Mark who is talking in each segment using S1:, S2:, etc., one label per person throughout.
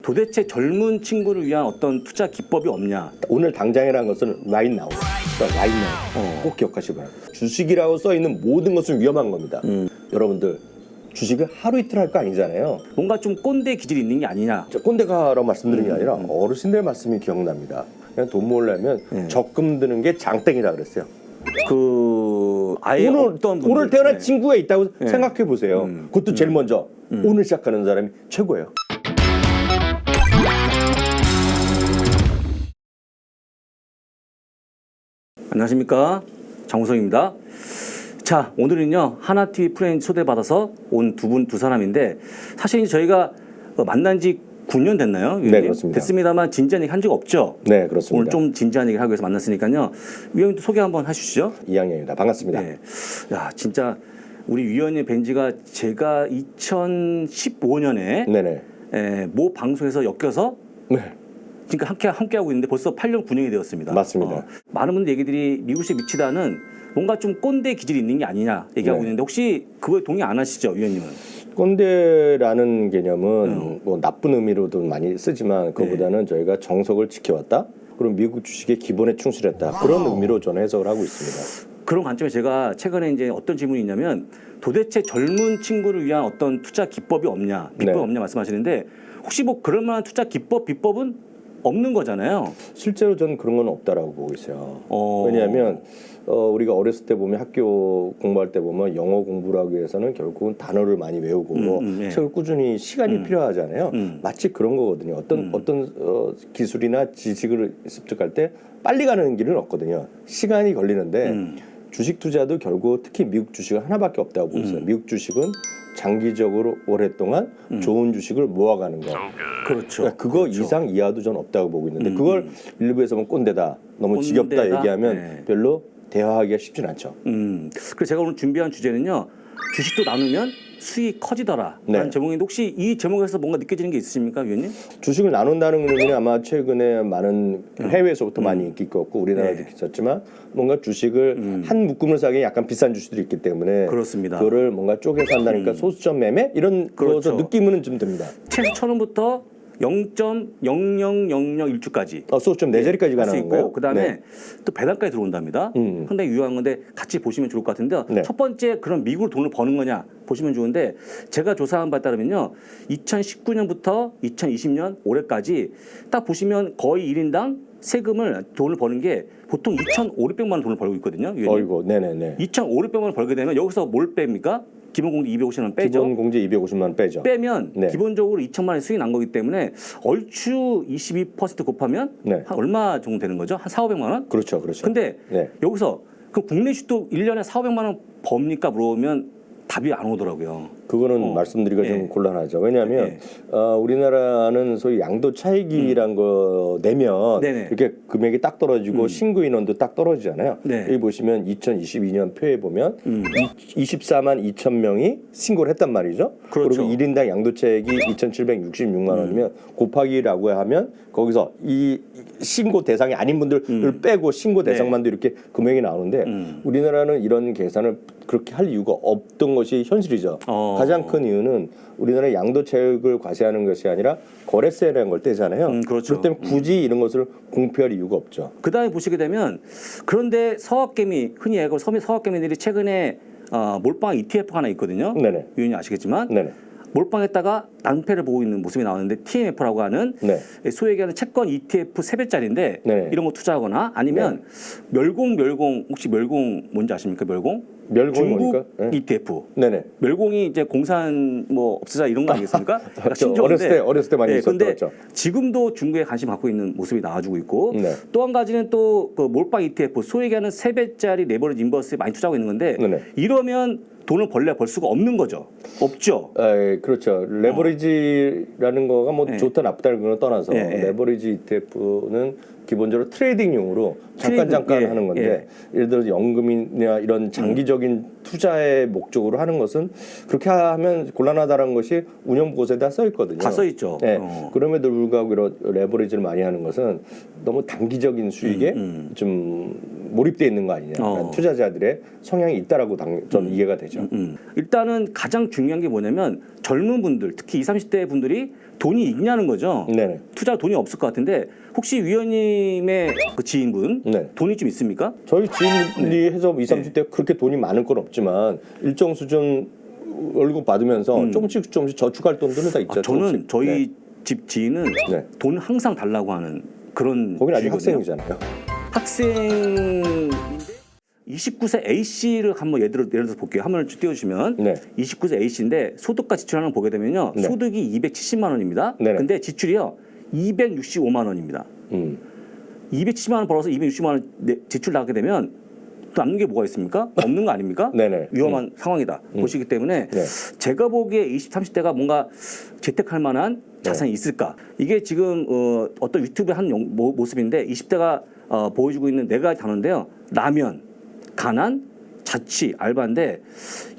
S1: 도대체 젊은 친구를 위한 어떤 투자 기법이 없냐?
S2: 오늘 당장이라는 것은 right now. 그러니까 right now. 꼭 기억하시기 바랍니다. 주식이라고 써 있는 모든 것은 위험한 겁니다. 여러분들 주식을 하루 이틀 할 거 아니잖아요.
S1: 뭔가 좀 꼰대 기질이 있는 게 아니냐?
S2: 저 꼰대가라고 말씀드린 게 아니라 어르신들 말씀이 기억납니다. 그냥 돈 모으려면 적금 드는 게 장땡이라 그랬어요.
S1: 아예
S2: 오늘 태어난 친구가 있다고 생각해 보세요. 그것도 제일 먼저 오늘 시작하는 사람이 최고예요.
S1: 안녕하십니까, 장우성입니다. 자, 오늘은요 하나TV 프렌즈 초대받아서 온 두 사람인데 사실 저희가 만난 지 9년 됐나요? 위원님?
S2: 네, 그렇습니다.
S1: 됐습니다만 진지한 얘기 한 적 없죠?
S2: 네, 그렇습니다.
S1: 오늘 좀 진지한 얘기를 하기 위해서 만났으니까요. 위원님도 소개 한번 하시죠.
S2: 이양현입니다. 반갑습니다.
S1: 네. 야, 진짜 우리 위원님 뵌 지가 제가 2015년에
S2: 네네.
S1: 모 방송에서 엮여서
S2: 네.
S1: 그러니까 함께하고 있는데 벌써 8년 9년이 되었습니다.
S2: 맞습니다.
S1: 많은 분들 얘기들이 미국식 미치다는 뭔가 좀 꼰대 기질이 있는 게 아니냐 얘기하고 있는데 혹시 그거에 동의 안 하시죠, 위원님은?
S2: 꼰대라는 개념은 뭐 나쁜 의미로도 많이 쓰지만 그거보다는 저희가 정석을 지켜왔다. 그럼 미국 주식의 기본에 충실했다. 그런 의미로 저는 해석을 하고 있습니다.
S1: 그런 관점에 제가 최근에 이제 어떤 질문이 있냐면 도대체 젊은 친구를 위한 어떤 투자 기법이 없냐, 비법이 없냐 말씀하시는데 혹시 뭐 그럴 만한 투자 기법, 비법은 없는 거잖아요.
S2: 실제로 저는 그런 건 없다라고 보고 있어요. 왜냐하면 우리가 어렸을 때 보면 학교 공부할 때 보면 영어 공부를 하기 위해서는 결국은 단어를 많이 외우고 책을 꾸준히 시간이 필요하잖아요. 마치 그런 거거든요. 어떤 기술이나 지식을 습득할 때 빨리 가는 길은 없거든요. 시간이 걸리는데 주식 투자도 결국 특히 미국 주식은 하나밖에 없다고 보고 있어요. 미국 주식은 장기적으로 오랫동안 좋은 주식을 모아가는 거.
S1: 그렇죠.
S2: 그러니까 그거
S1: 그렇죠.
S2: 이상 이하도 저는 없다고 보고 있는데 그걸 일부에서 보면 꼰대다, 너무 지겹다 얘기하면 별로 대화하기가 쉽진 않죠.
S1: 그래서 제가 오늘 준비한 주제는요. 주식도 나누면 수익 커지더라 라는 제목인데 혹시 이 제목에서 뭔가 느껴지는 게 있으십니까, 위원님?
S2: 주식을 나눈다는 의미는 아마 최근에 많은 해외에서부터 많이 인기 있었고 우리나라도 있었지만 뭔가 주식을 한 묶음을 사기 약간 비싼 주식들이 있기 때문에
S1: 그렇습니다.
S2: 그거를 뭔가 쪼개서 한다니까 소수점 매매 이런
S1: 그렇죠.
S2: 느낌은 좀 듭니다.
S1: 최소 1,000원부터 0.0001주까지
S2: 소수점 네 자리까지
S1: 할 수
S2: 가는
S1: 있고
S2: 거예요.
S1: 그다음에 또 배당까지 들어온답니다. 상당히 유효한 건데 같이 보시면 좋을 것 같은데요. 첫 번째 그럼 미국으로 돈을 버는 거냐 보시면 좋은데 제가 조사한 바에 따르면요. 2019년부터 2020년 올해까지 딱 보시면 거의 1인당 세금을 돈을 버는 게 보통 2,500만 원 돈을 벌고 있거든요.
S2: 어이고, 네네네.
S1: 2,500만 원 벌게 되면 여기서 뭘 뺍니까? 기본공제 250만 원 빼죠.
S2: 기본공제 250만 원 빼죠.
S1: 빼면 기본적으로 2천만 원의 수익이 난 거기 때문에 얼추 22% 곱하면 한 얼마 정도 되는 거죠? 한 4,500만 원?
S2: 그렇죠, 그렇죠.
S1: 근데 여기서 그 국내 주식도 1년에 4,500만 원 법니까 물어보면 답이 안 오더라고요.
S2: 그거는 말씀드리기가 좀 곤란하죠. 왜냐하면 우리나라는 소위 양도 차익이란 거 내면 이렇게 금액이 딱 떨어지고 신고 인원도 딱 떨어지잖아요. 여기 보시면 2022년 표에 보면 24만 2천 명이 신고를 했단 말이죠.
S1: 그렇죠.
S2: 그리고 1인당 양도 차익이 2,766만 원이면 곱하기라고 하면 거기서 이 신고 대상이 아닌 분들을 빼고 신고 대상만도 이렇게 금액이 나오는데 우리나라는 이런 계산을 그렇게 할 이유가 없던 것이 현실이죠. 가장 큰 이유는 우리나라의 양도 차익을 과세하는 것이 아니라 거래세라는 걸 떼잖아요.
S1: 그렇죠.
S2: 그렇기 때문에 굳이 이런 것을 공표할 이유가 없죠.
S1: 그다음에 보시게 되면 그런데 서학개미 흔히 얘기하고 서학개미들이 최근에 몰빵 ETF 하나 있거든요. 위원님 아시겠지만 몰빵했다가 낭패를 보고 있는 모습이 나오는데 TMF라고 하는 소위 얘기하는 채권 ETF 3배짜리인데 이런 거 투자하거나 아니면 멸공 혹시 멸공 뭔지 아십니까? 멸공이 중국
S2: 뭡니까?
S1: ETF. 멸공이 이제 공산 뭐 없애자 이런 거 아니겠습니까?
S2: 어렸을 때 많이 있었죠.
S1: 지금도 중국에 관심 갖고 있는 모습이 나와주고 있고 또 한 가지는 또 그 몰빵 ETF 소위 얘기하는 3배짜리 레버리지 인버스에 많이 투자하고 있는 건데 이러면 돈을 벌 수가 없는 거죠. 없죠.
S2: 그렇죠. 레버리지라는 거가 뭐 좋다 나쁘다는 걸 떠나서 레버리지 ETF는 기본적으로 트레이딩용으로 잠깐 하는 건데 예를 들어서 연금이나 이런 장기적인 투자의 목적으로 하는 것은 그렇게 하면 곤란하다는 것이 운영보고서에 다 써 있거든요.
S1: 다 써 있죠.
S2: 그럼에도 불구하고 이런 레버리지를 많이 하는 것은 너무 단기적인 수익에 좀 몰입돼 있는 거 아니냐. 투자자들의 성향이 있다라고 좀 이해가 되죠. 거죠.
S1: 일단은 가장 중요한 게 뭐냐면 젊은 분들, 특히 20, 30대 분들이 돈이 있냐는 거죠.
S2: 네네.
S1: 투자 돈이 없을 것 같은데 혹시 위원님의 그 지인분
S2: 네.
S1: 돈이 좀 있습니까?
S2: 저희 지인이 해서 20, 30대 그렇게 돈이 많은 건 없지만 일정 수준 월급 받으면서 조금씩 저축할 돈들은 다 있죠.
S1: 저는
S2: 조금씩.
S1: 저희
S2: 네.
S1: 집 지인은
S2: 네.
S1: 돈 항상 달라고 하는 그런
S2: 거긴 아직
S1: 주의거든요.
S2: 학생이잖아요.
S1: 학생인데 29세 A씨를 한번 예를 들어서 볼게요. 화면을 쭉 띄워주시면
S2: 네.
S1: 29세 A씨인데 소득과 지출하는 거 보게 되면요.
S2: 네.
S1: 소득이 270만 원입니다.
S2: 네네.
S1: 근데 지출이요. 265만 원입니다. 270만 원 벌어서 260만 원 지출 나가게 되면 또 남는 게 뭐가 있습니까? 없는 거 아닙니까?
S2: 네네.
S1: 위험한 상황이다. 보시기 때문에
S2: 네.
S1: 제가 보기에 20, 30대가 뭔가 재택할 만한 자산이 있을까? 이게 지금 어떤 유튜브의 한 모습인데 20대가 보여주고 있는 네 가지 단어인데요. 라면, 가난, 자취, 알바인데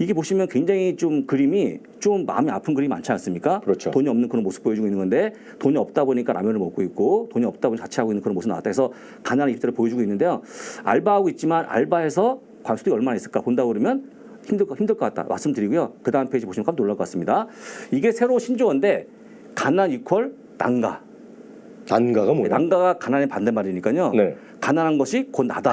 S1: 이게 보시면 굉장히 좀 그림이 좀 마음이 아픈 그림이 많지 않습니까?
S2: 그렇죠.
S1: 돈이 없는 그런 모습 보여주고 있는 건데 돈이 없다 보니까 라면을 먹고 있고 돈이 없다 보니 자취하고 있는 그런 모습 나왔다 해서 가난한 20대를 보여주고 있는데요. 알바하고 있지만 알바해서 관수득이 얼마나 있을까 본다고 그러면 힘들 것 같다 말씀드리고요. 그 다음 페이지 보시면 깜짝 놀랄 것 같습니다. 이게 새로 신조어인데 가난 이퀄 난가.
S2: 난가가 뭐예요?
S1: 난가가 가난의 반대말이니까요.
S2: 네.
S1: 가난한 것이 곧 나다.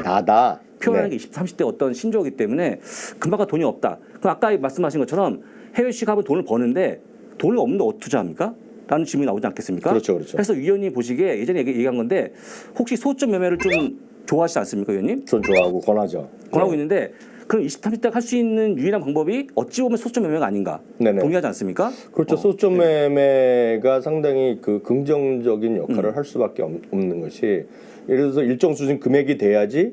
S2: 나다.
S1: 표현하는
S2: 네.
S1: 게 20, 30대 어떤 신조어이기 때문에 금방가 돈이 없다. 그럼 아까 말씀하신 것처럼 해외 시가면 돈을 버는데 돈을 없는데 어떻게 투자합니까? 라는 질문이 나오지 않겠습니까?
S2: 그렇죠, 그렇죠.
S1: 그래서 위원님 보시기에 예전에 얘기한 건데 혹시 소점 매매를 좀 좋아하시지 않습니까, 위원님?
S2: 전 좋아하고 권하죠.
S1: 권하고
S2: 네.
S1: 있는데 그럼 20, 30대가 할 수 있는 유일한 방법이 어찌 보면 소점 매매가 아닌가?
S2: 네네.
S1: 동의하지 않습니까?
S2: 그렇죠. 소점 매매가 상당히 그 긍정적인 역할을 할 수밖에 없는 것이 예를 들어서 일정 수준 금액이 돼야지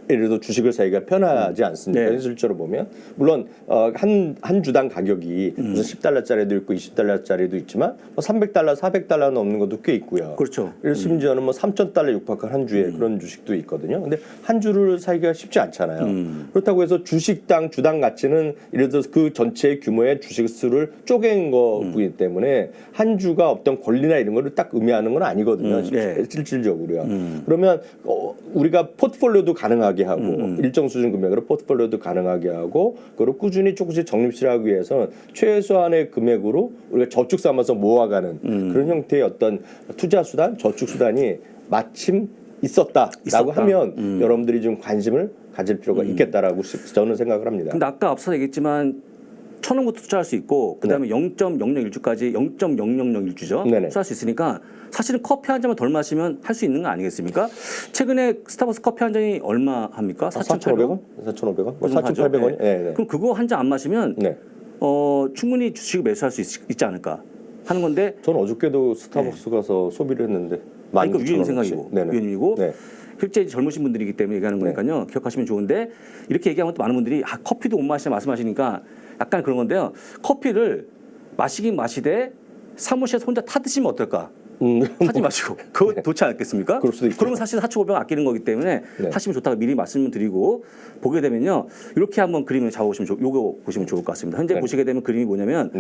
S2: 예를 들어서 주식을 사기가 편하지 않습니까?
S1: 네.
S2: 현실적으로 보면 물론 한 주당 가격이 무슨 10달러짜리도 있고 20달러짜리도 있지만 뭐 300달러, 400달러 넘는 것도 꽤 있고요.
S1: 그렇죠.
S2: 그래서 심지어는 뭐 3,000달러 육박한 한 주에 그런 주식도 있거든요. 근데 한 주를 사기가 쉽지 않잖아요. 그렇다고 해서 주식당 주당 가치는 예를 들어서 그 전체 규모의 주식 수를 쪼갠 거기 때문에 한 주가 어떤 권리나 이런 거를 딱 의미하는 건 아니거든요.
S1: 네.
S2: 실질적으로요. 그러면 우리가 포트폴리오도 가능하게 하고 일정 수준 금액으로 포트폴리오도 가능하게 하고 그리고 꾸준히 조금씩 적립실하기 위해서는 최소한의 금액으로 우리가 저축 삼아서 모아가는 그런 형태의 어떤 투자 수단, 저축 수단이 마침 있었다라고 하면 여러분들이 좀 관심을 가질 필요가 있겠다라고 저는 생각을 합니다.
S1: 근데 아까 앞서 얘기했지만 1,000원부터 투자할 수 있고 그다음에 0.001주까지 0.000일주죠. 투자할 수 있으니까 사실은 커피 한 잔만 덜 마시면 할 수 있는 거 아니겠습니까? 최근에 스타벅스 커피 한 잔이 얼마 합니까?
S2: 4,500원? 4,500원? 4,800원?
S1: 네.
S2: 네.
S1: 그럼 그거 한 잔 안 마시면
S2: 네.
S1: 충분히 주식을 매수할 수 있지 않을까 하는 건데
S2: 전 어저께도 스타벅스 가서 소비를 했는데
S1: 그러니까 위원님 생각이고
S2: 네네.
S1: 위원님이고
S2: 네.
S1: 실제 젊으신 분들이기 때문에 얘기하는 거니까요. 기억하시면 좋은데 이렇게 얘기하면 또 많은 분들이 커피도 못 마시냐 말씀하시니까 약간 그런 건데요. 커피를 마시긴 마시되 사무실에서 혼자 타드시면 어떨까? 타지 마시고 그거 좋지 않겠습니까?
S2: 그럴 수도 있죠.
S1: 그러면 사실 4,500원 아끼는 거기 때문에 타시면 좋다고 미리 말씀을 드리고 보게 되면요. 이렇게 한번 그림을 잡아보시면 요거 보시면 좋을 것 같습니다. 현재 보시게 되면 그림이 뭐냐면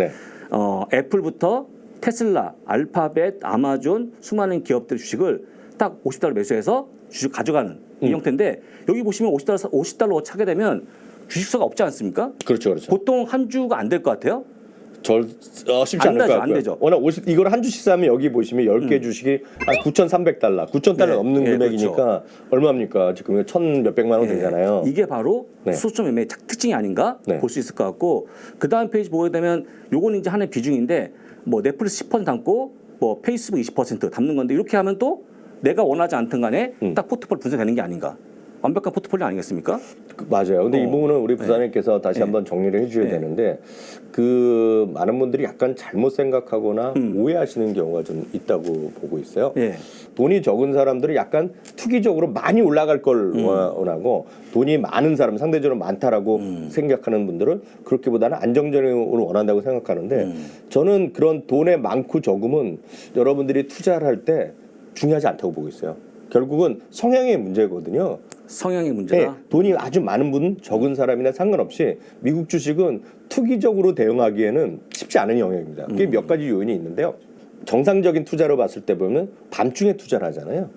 S1: 애플부터 테슬라, 알파벳, 아마존 수많은 기업들 주식을 딱 50달러 매수해서 주식 가져가는 이 형태인데 여기 보시면 50달러 차게 되면 주식수가 없지 않습니까?
S2: 그렇죠, 그렇죠.
S1: 보통 한 주가 안 될 것 같아요.
S2: 쉽지 않을 것 같고요.
S1: 안 되죠.
S2: 워낙 이걸 한 주씩 사면 여기 보시면 10개 주식이 한 9,300달러, 9,000달러 넘는 금액이니까
S1: 그렇죠.
S2: 얼마입니까? 지금 1,몇백만 원 되잖아요.
S1: 이게 바로 소점 매매의 특징이 아닌가 볼 수 있을 것 같고 그 다음 페이지 보게 되면 요거는 이제 하나의 비중인데 뭐 넷플릭스 10% 담고 뭐 페이스북 20% 담는 건데 이렇게 하면 또 내가 원하지 않든 간에 딱 포트폴리오 분석되는 게 아닌가. 완벽한 포트폴리오 아니겠습니까?
S2: 맞아요. 근데 이 부분은 우리 부장님께서 다시 한번 정리를 해주셔야 되는데 그 많은 분들이 약간 잘못 생각하거나 오해하시는 경우가 좀 있다고 보고 있어요. 돈이 적은 사람들은 약간 투기적으로 많이 올라갈 걸 원하고 돈이 많은 사람, 상대적으로 많다라고 생각하는 분들은 그렇게보다는 안정적으로 원한다고 생각하는데 저는 그런 돈의 많고 적음은 여러분들이 투자를 할 때 중요하지 않다고 보고 있어요. 결국은 성향의 문제거든요.
S1: 성향의 문제다.
S2: 네, 돈이 아주 많은 분, 적은 사람이나 상관없이 미국 주식은 투기적으로 대응하기에는 쉽지 않은 영역입니다. 그게 몇 가지 요인이 있는데요. 정상적인 투자로 봤을 때 보면 밤중에 투자를 하잖아요.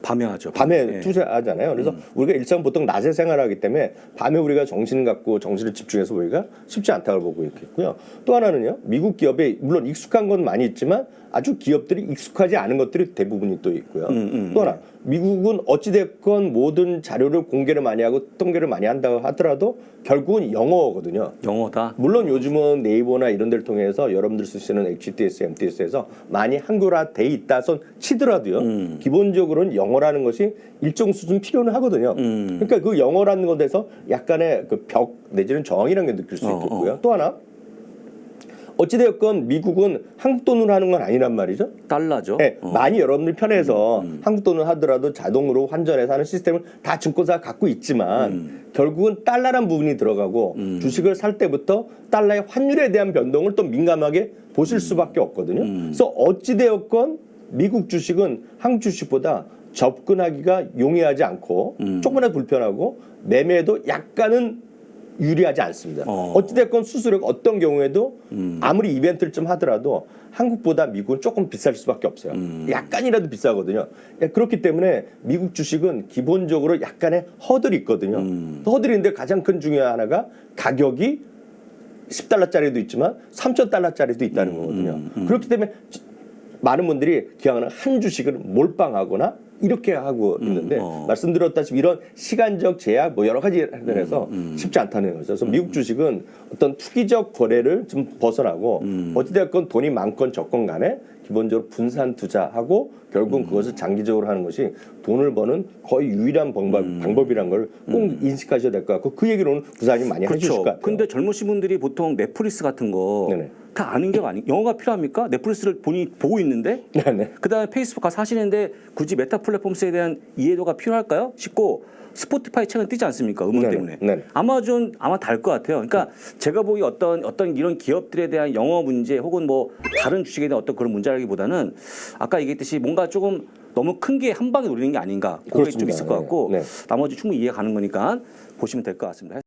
S1: 밤에 하죠.
S2: 밤에
S1: 네.
S2: 투자하잖아요. 그래서 우리가 일상 보통 낮에 생활하기 때문에 밤에 우리가 정신을 갖고 정신을 집중해서 보기가 쉽지 않다고 보고 있겠고요. 또 하나는요. 미국 기업에 물론 익숙한 건 많이 있지만 아주 기업들이 익숙하지 않은 것들이 대부분이 또 있고요. 또 하나 미국은 어찌됐건 모든 자료를 공개를 많이 하고 통계를 많이 한다고 하더라도 결국은 영어거든요.
S1: 영어다.
S2: 물론 요즘은 네이버나 이런 데를 통해서 여러분들 쓰시는 HTS, MTS에서 많이 한글화 돼 있다 손 치더라도요. 기본적으로는 영어라는 것이 일정 수준 필요는 하거든요. 그러니까 그 영어라는 것에서 약간의 그 벽 내지는 저항이라는 게 느낄 수 있겠고요. 또 하나 어찌되었건 미국은 한국 돈으로 하는 건 아니란 말이죠.
S1: 달러죠.
S2: 네, 많이 여러분들 편해서 한국 돈을 하더라도 자동으로 환전해서 하는 시스템을 다 증권사가 갖고 있지만 결국은 달러란 부분이 들어가고 주식을 살 때부터 달러의 환율에 대한 변동을 또 민감하게 보실 수밖에 없거든요. 그래서 어찌되었건 미국 주식은 한국 주식보다 접근하기가 용이하지 않고 조금이라도 불편하고 매매에도 약간은 유리하지 않습니다. 어찌됐건 수수료가 어떤 경우에도 아무리 이벤트를 좀 하더라도 한국보다 미국은 조금 비쌀 수밖에 없어요. 약간이라도 비싸거든요. 그렇기 때문에 미국 주식은 기본적으로 약간의 허들이 있거든요. 허들인데 가장 큰 중요 하나가 가격이 10달러짜리도 있지만 3,000달러짜리도 있다는 거거든요. 그렇기 때문에 많은 분들이 기왕하는 한 주식을 몰빵하거나 이렇게 하고 있는데 말씀드렸다시피 이런 시간적 제약 뭐 여러 가지를 해서 쉽지 않다는 거죠. 그래서 미국 주식은 어떤 투기적 거래를 좀 벗어나고 어찌됐건 돈이 많건 적건 간에 기본적으로 분산 투자하고 결국은 그것을 장기적으로 하는 것이 돈을 버는 거의 유일한 방법이란 걸 꼭 인식하셔야 될 것 같고 그 얘기로는 부사님 많이 해주실 것 같아요.
S1: 근데 젊으신 분들이 보통 넷플릭스 같은 거 다 아는 게 아니 영어가 필요합니까? 넷플릭스를 본인이 보고 있는데 그다음에 페이스북 가서 하시는데 굳이 메타 플랫폼스에 대한 이해도가 필요할까요? 싶고 스포티파이 최근 뜨지 않습니까? 음원 때문에. 아마존 아마 다를 것 같아요. 그러니까 제가 보기 어떤 이런 기업들에 대한 영어 문제 혹은 뭐 다른 주식에 대한 어떤 그런 문제라기보다는 아까 얘기했듯이 뭔가 조금 너무 큰 게 한 방에 노리는 게 아닌가 그게 좀 있을 것 같고 나머지 충분히 이해가 가는 거니까 보시면 될 것 같습니다.